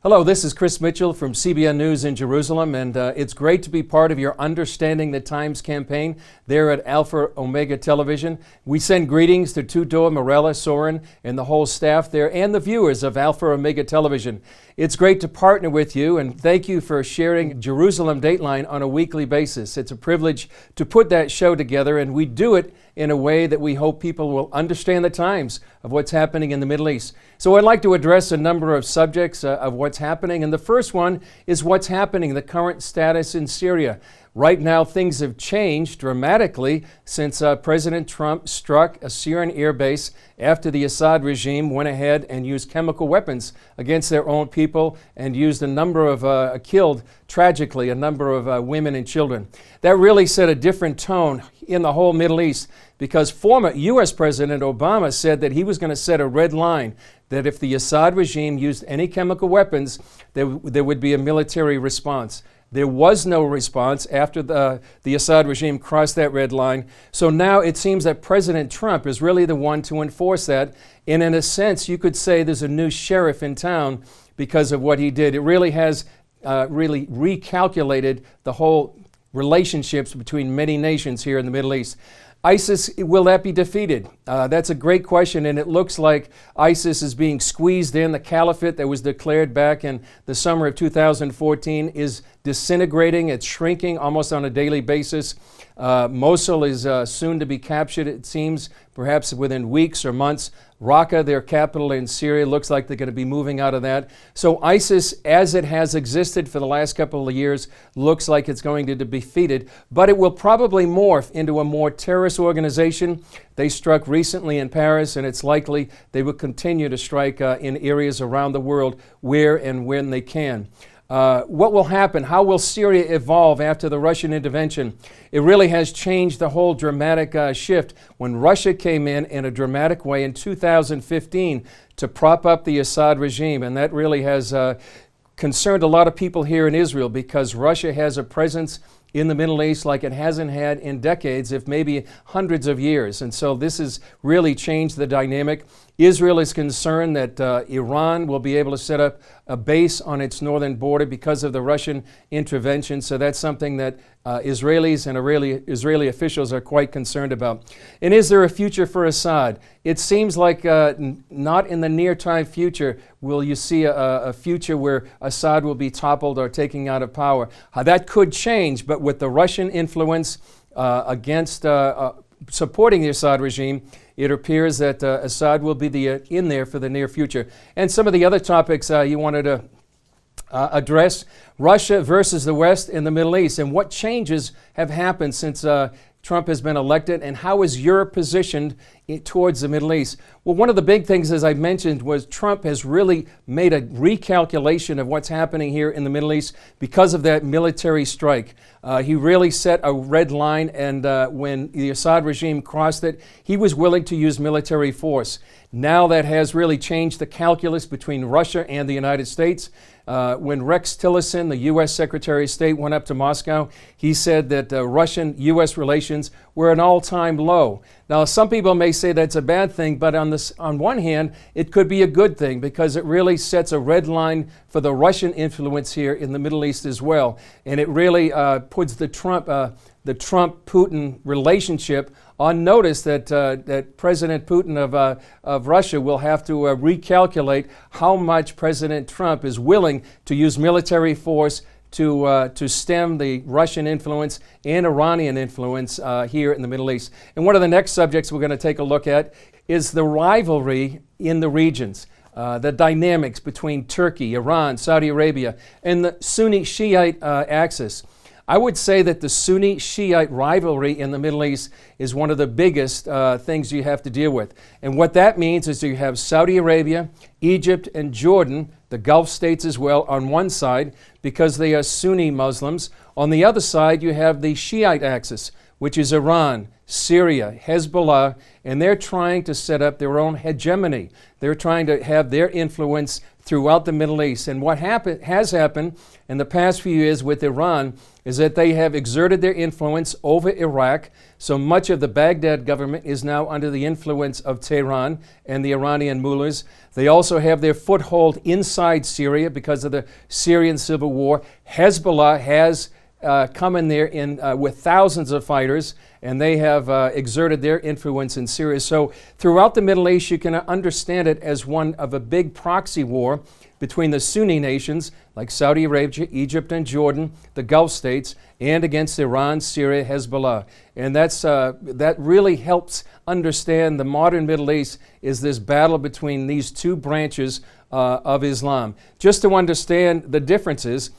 Hello, this is Chris Mitchell from CBN News in Jerusalem, and it's great to be part of your Understanding the Times campaign there at Alpha Omega Television. We send greetings to Tudor, Morella, Soren, and the whole staff there, and the viewers of Alpha Omega Television. It's great to partner with you, and thank you for sharing Jerusalem Dateline on a weekly basis. It's a privilege to put that show together, and we do it in a way that we hope people will understand the times of what's happening in the Middle East. So I'd like to address a number of subjects of what's happening, and the first one is what's happening, the current status in Syria. Right now, things have changed dramatically since President Trump struck a Syrian air base after the Assad regime went ahead and used chemical weapons against their own people and used a number of, killed tragically, a number of women and children. That really set a different tone in the whole Middle East because former U.S. President Obama said that he was going to set a red line, that if the Assad regime used any chemical weapons, there would be a military response. There was no response after the Assad regime crossed that red line. So now it seems that President Trump is really the one to enforce that. And in a sense, you could say there's a new sheriff in town because of what he did. It really has really recalculated the whole relationships between many nations here in the Middle East. ISIS, will that be defeated? That's a great question, and it looks like ISIS is being squeezed in. The caliphate that was declared back in the summer of 2014 is disintegrating. It's shrinking almost on a daily basis. Mosul is soon to be captured, it seems, perhaps within weeks or months. Raqqa, their capital in Syria, looks like they're going to be moving out of that. So ISIS, as it has existed for the last couple of years, looks like it's going to be defeated, but it will probably morph into a more terrorist organization. They struck recently in Paris, and it's likely they will continue to strike in areas around the world where and when they can. What will happen? How will Syria evolve after the Russian intervention? It really has changed the whole dramatic shift when Russia came in a dramatic way in 2015 to prop up the Assad regime, and that really has concerned a lot of people here in Israel because Russia has a presence in the Middle East like it hasn't had in decades, if maybe hundreds of years. And so this has really changed the dynamic. Israel is concerned that Iran will be able to set up a base on its northern border because of the Russian intervention. So that's something that Israelis and Israeli officials are quite concerned about. And is there a future for Assad? It seems like not in the near time future will you see a future where Assad will be toppled or taken out of power. That could change, but with the Russian influence against supporting the Assad regime, it appears that Assad will be in there for the near future. And some of the other topics you wanted to address, Russia versus the West in the Middle East, and what changes have happened since Trump has been elected, and how is Europe positioned towards the Middle East? Well, one of the big things, as I mentioned, was Trump has really made a recalculation of what's happening here in the Middle East because of that military strike. He really set a red line, and when the Assad regime crossed it, he was willing to use military force. Now that has really changed the calculus between Russia and the United States. When Rex Tillerson, the U.S. Secretary of State, went up to Moscow, he said that Russian-U.S. relations were an all-time low. Now, some people may say that's a bad thing, but on one hand, it could be a good thing because it really sets a red line for the Russian influence here in the Middle East as well. And it really puts the Trump-Putin relationship on notice that President Putin of Russia will have to recalculate how much President Trump is willing to use military force to stem the Russian influence and Iranian influence here in the Middle East. And one of the next subjects we're going to take a look at is the rivalry in the regions. The dynamics between Turkey, Iran, Saudi Arabia, and the Sunni-Shiite axis. I would say that the Sunni-Shiite rivalry in the Middle East is one of the biggest things you have to deal with. And what that means is you have Saudi Arabia, Egypt, and Jordan, the Gulf states as well, on one side because they are Sunni Muslims. On the other side, you have the Shiite axis, which is Iran, Syria, Hezbollah, and they're trying to set up their own hegemony. They're trying to have their influence throughout the Middle East. And what has happened in the past few years with Iran is that they have exerted their influence over Iraq. So much of the Baghdad government is now under the influence of Tehran and the Iranian mullahs. They also have their foothold inside Syria because of the Syrian civil war. Hezbollah has come in there with thousands of fighters, and they have exerted their influence in Syria. So throughout the Middle East, you can understand it as one of a big proxy war between the Sunni nations like Saudi Arabia, Egypt, and Jordan, the Gulf states, and against Iran, Syria, Hezbollah. And that really helps understand the modern Middle East is this battle between these two branches of Islam. Just to understand the differences,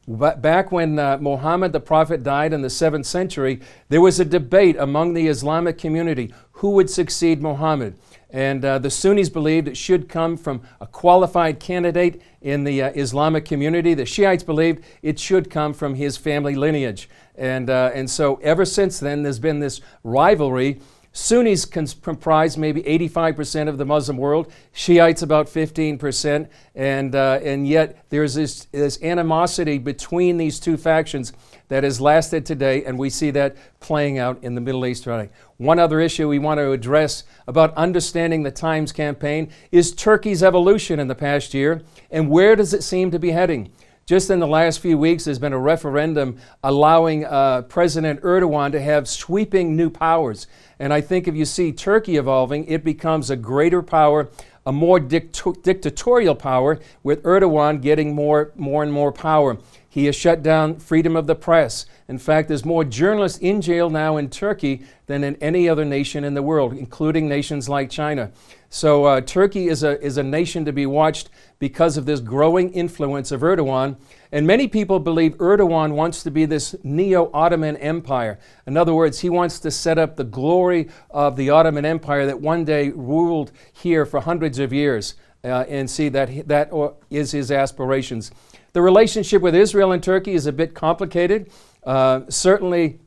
back when Muhammad the Prophet died in the 7th century, there was a debate among the Islamic community who would succeed Muhammad. And the Sunnis believed it should come from a qualified candidate in the Islamic community. The Shiites believed it should come from his family lineage. And so ever since then, there's been this rivalry. Sunnis comprise maybe 85% of the Muslim world, Shiites about 15%, and yet there's this animosity between these two factions that has lasted today, and we see that playing out in the Middle East today. One other issue we want to address about understanding the Times campaign is Turkey's evolution in the past year, and where does it seem to be heading? Just in the last few weeks, there's been a referendum allowing President Erdogan to have sweeping new powers. And I think if you see Turkey evolving, it becomes a greater power, a more dictatorial power, with Erdogan getting more and more power. He has shut down freedom of the press. In fact, there's more journalists in jail now in Turkey than in any other nation in the world, including nations like China. So Turkey is a nation to be watched because of this growing influence of Erdogan. And many people believe Erdogan wants to be this neo-Ottoman empire. In other words, he wants to set up the glory of the Ottoman Empire that one day ruled here for hundreds of years, and see that is his aspirations. The relationship with Israel and Turkey is a bit complicated. Certainly,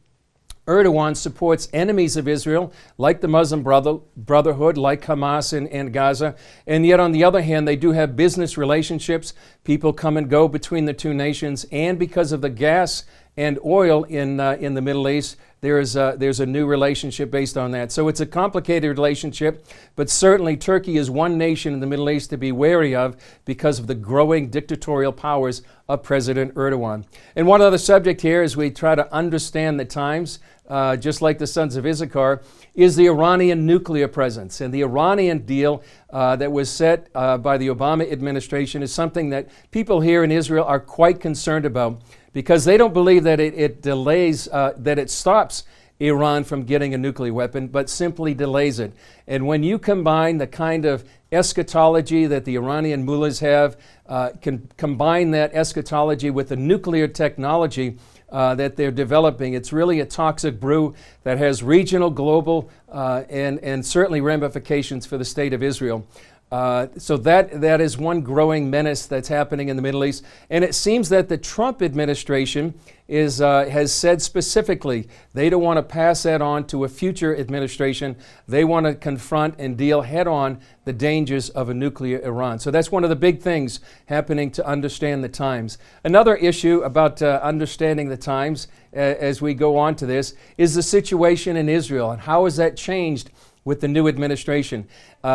Erdogan supports enemies of Israel, like the Muslim Brotherhood, like Hamas in Gaza. And yet, on the other hand, they do have business relationships. People come and go between the two nations. And because of the gas and oil in the Middle East, there's a new relationship based on that. So it's a complicated relationship, but certainly Turkey is one nation in the Middle East to be wary of because of the growing dictatorial powers of President Erdogan. And one other subject here, as we try to understand the times, just like the sons of Issachar, is the Iranian nuclear presence. And the Iranian deal that was set by the Obama administration is something that people here in Israel are quite concerned about, because they don't believe that it delays, that it stops Iran from getting a nuclear weapon, but simply delays it. And when you combine the kind of eschatology that the Iranian mullahs have, can combine that eschatology with the nuclear technology that they're developing, it's really a toxic brew that has regional, global, and certainly ramifications for the state of Israel. So that is one growing menace that's happening in the Middle East. And it seems that the Trump administration has said specifically they don't want to pass that on to a future administration. They want to confront and deal head on the dangers of a nuclear Iran. So that's one of the big things happening to understand the times. Another issue about understanding the times as we go on to this is the situation in Israel, and how has that changed with the new administration.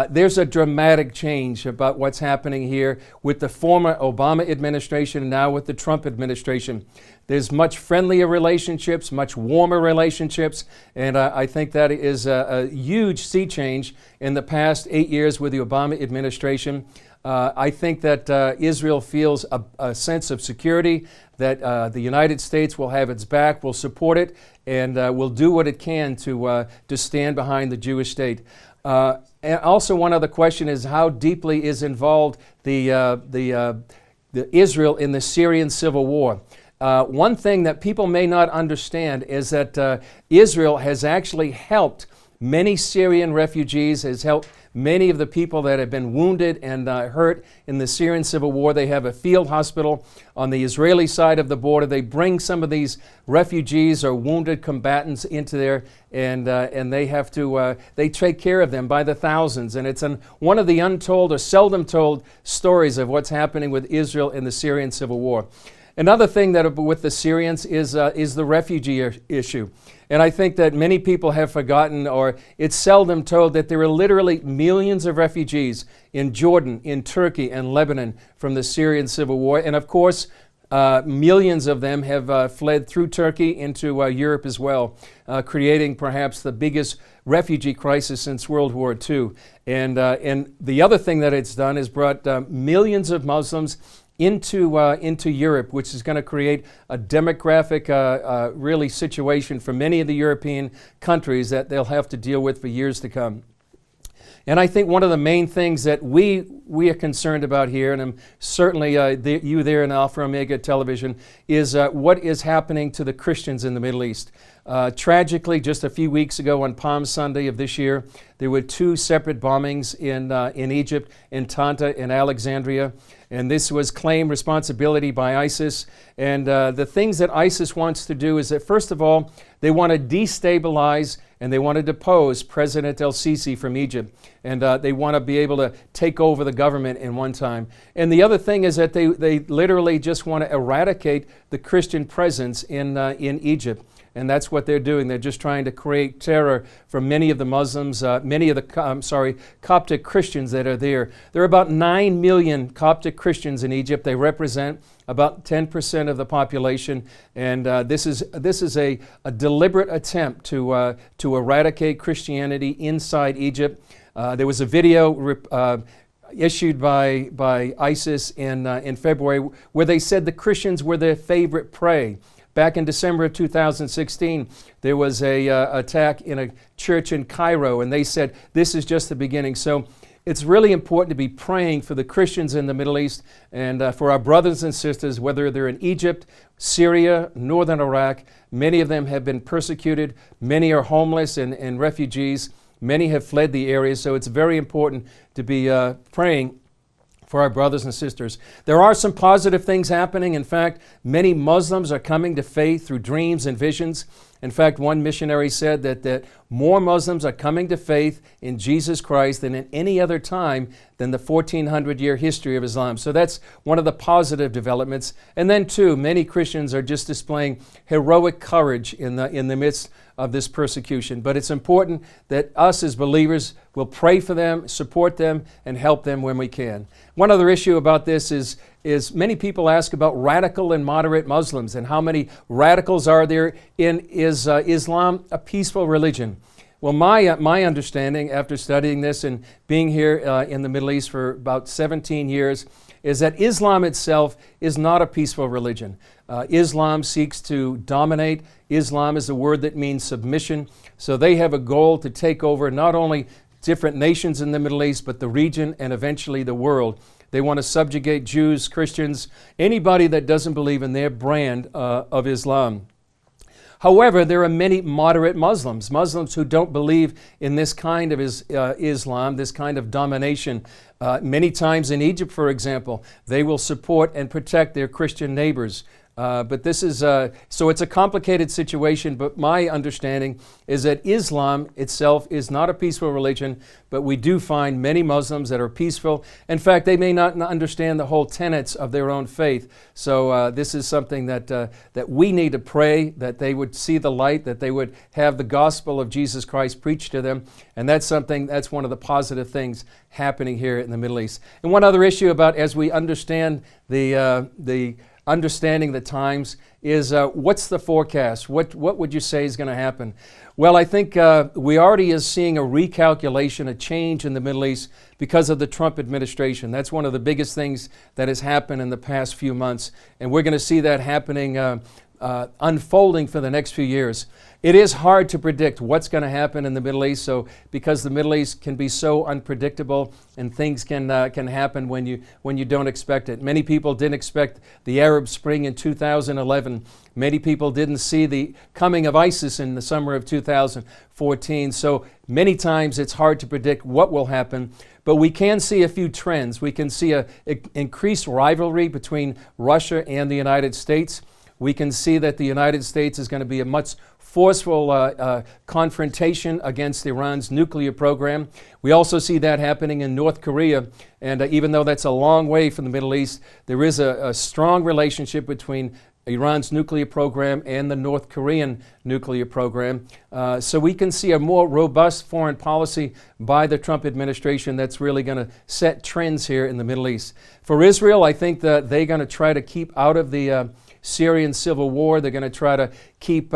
There's a dramatic change about what's happening here with the former Obama administration and now with the Trump administration. There's much friendlier relationships, much warmer relationships, and I think that is a huge sea change in the past 8 years with the Obama administration. I think that Israel feels a sense of security, that the United States will have its back, will support it, and will do what it can to stand behind the Jewish state. And also, one other question is how deeply is involved the Israel in the Syrian civil war. One thing that people may not understand is that Israel has actually helped many Syrian refugees, has helped many of the people that have been wounded and hurt in the Syrian civil war. They have a field hospital on the Israeli side of the border. They bring some of these refugees or wounded combatants into there, and they have to, they take care of them by the thousands. And it's one of the untold or seldom told stories of what's happening with Israel in the Syrian civil war. Another thing that with the Syrians is the refugee issue. And I think that many people have forgotten, or it's seldom told, that there are literally millions of refugees in Jordan, in Turkey, and Lebanon from the Syrian civil war. And of course, millions of them have fled through Turkey into Europe as well, creating perhaps the biggest refugee crisis since World War II. And the other thing that it's done is brought millions of Muslims into Europe, which is going to create a demographic really situation for many of the European countries that they'll have to deal with for years to come. And I think one of the main things that we are concerned about here, and I'm certainly you there in Alpha Omega Television, is what is happening to the Christians in the Middle East. Tragically, just a few weeks ago on Palm Sunday of this year, there were 2 separate bombings in Egypt, in Tanta and Alexandria. And this was claimed responsibility by ISIS. And the things that ISIS wants to do is that, first of all, they want to destabilize and they want to depose President el-Sisi from Egypt. And they want to be able to take over the government in one time. And the other thing is that they literally just want to eradicate the Christian presence in Egypt. And that's what they're doing. They're just trying to create terror for many of the Muslims, many of the Coptic Christians that are there. There are about 9 million Coptic Christians in Egypt. They represent about 10% of the population. And this is a deliberate attempt to eradicate Christianity inside Egypt. There was a video issued by ISIS in February where they said the Christians were their favorite prey. Back in December of 2016, there was an attack in a church in Cairo, and they said this is just the beginning. So it's really important to be praying for the Christians in the Middle East and for our brothers and sisters, whether they're in Egypt, Syria, northern Iraq. Many of them have been persecuted. Many are homeless and refugees. Many have fled the area, so it's very important to be praying for our brothers and sisters. There are some positive things happening. In fact, many Muslims are coming to faith through dreams and visions. In fact, one missionary said that more Muslims are coming to faith in Jesus Christ than in any other time than the 1400-year history of Islam. So that's one of the positive developments. And then, too, many Christians are just displaying heroic courage in the midst of this persecution. But it's important that us as believers will pray for them, support them, and help them when we can. One other issue about this is many people ask about radical and moderate Muslims and how many radicals are there is Islam a peaceful religion? Well, my understanding after studying this and being here in the Middle East for about 17 years is that Islam itself is not a peaceful religion. Islam seeks to dominate. Islam is a word that means submission. So they have a goal to take over not only different nations in the Middle East, but the region and eventually the world. They want to subjugate Jews, Christians, anybody that doesn't believe in their brand of Islam. However, there are many moderate Muslims who don't believe in this kind of Islam, this kind of domination. Many times in Egypt, for example, they will support and protect their Christian neighbors. But this is, so it's a complicated situation, but my understanding is that Islam itself is not a peaceful religion, but we do find many Muslims that are peaceful. In fact, they may not understand the whole tenets of their own faith. So this is something that we need to pray, that they would see the light, that they would have the gospel of Jesus Christ preached to them. And that's one of the positive things happening here in the Middle East. And one other issue about, as we understand the understanding the times, is what's the forecast? What would you say is going to happen? Well, I think we already is seeing a recalculation, a change in the Middle East because of the Trump administration. That's one of the biggest things that has happened in the past few months. And we're going to see that happening unfolding for the next few years. It is hard to predict what's going to happen in the Middle East, so because the Middle East can be so unpredictable and things can happen when you don't expect it. Many people didn't expect the Arab Spring in 2011. Many people didn't see the coming of ISIS in the summer of 2014. So many times it's hard to predict what will happen, but we can see a few trends. We can see an increased rivalry between Russia and the United States. We can see that the United States is going to be a much forceful confrontation against Iran's nuclear program. We also see that happening in North Korea, and even though that's a long way from the Middle East, there is a strong relationship between Iran's nuclear program and the North Korean nuclear program. So we can see a more robust foreign policy by the Trump administration that's really going to set trends here in the Middle East. For Israel, I think that they're going to try to keep out of the Syrian civil war. They're going to try to keep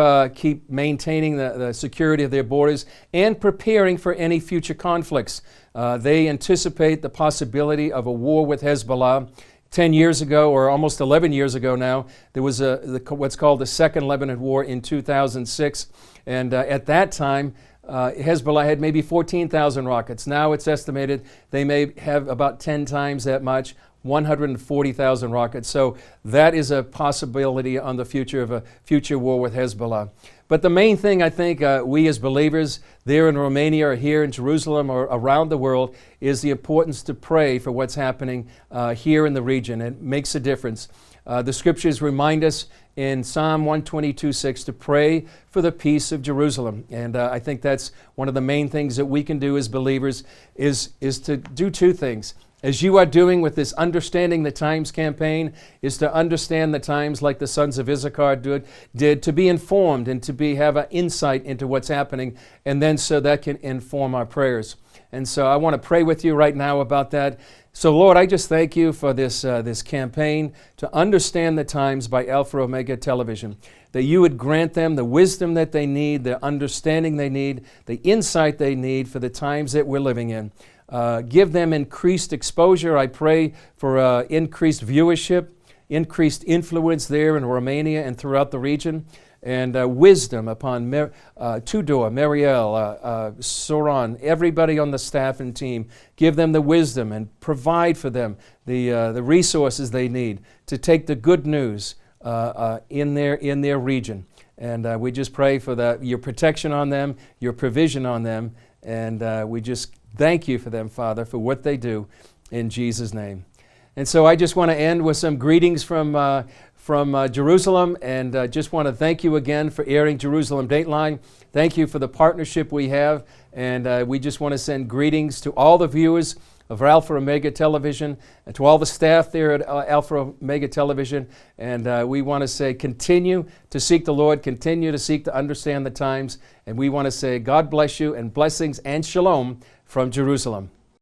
maintaining the security of their borders and preparing for any future conflicts. They anticipate the possibility of a war with Hezbollah. 10 years ago, or almost 11 years ago now, there was what's called the Second Lebanon War in 2006. And at that time, Hezbollah had maybe 14,000 rockets. Now it's estimated they may have about 10 times that much, 140,000 rockets. So that is a possibility on the future of a future war with Hezbollah. But the main thing I think we as believers there in Romania or here in Jerusalem or around the world is the importance to pray for what's happening here in the region. It makes a difference. The scriptures remind us in Psalm 122:6 to pray for the peace of Jerusalem. And I think that's one of the main things that we can do as believers is to do two things. As you are doing with this Understanding the Times campaign, is to understand the times like the sons of Issachar did, to be informed and to have an insight into what's happening, and then so that can inform our prayers. And so I want to pray with you right now about that. So Lord, I just thank you for this campaign to Understand the Times by Alpha Omega Television, that you would grant them the wisdom that they need, the understanding they need, the insight they need for the times that we're living in. Give them increased exposure. I pray for increased viewership, increased influence there in Romania and throughout the region, and wisdom upon Tudor, Marielle, Soran, everybody on the staff and team. Give them the wisdom and provide for them the resources they need to take the good news in their region. And we just pray for your protection on them, your provision on them, and we just thank you for them, Father, for what they do in Jesus' name. And so I just want to end with some greetings from Jerusalem, and just want to thank you again for airing Jerusalem Dateline. Thank you for the partnership we have, and we just want to send greetings to all the viewers of Alpha Omega Television and to all the staff there at Alpha Omega Television. And we want to say continue to seek the Lord, continue to seek to understand the times, and we want to say God bless you and blessings and shalom from Jerusalem.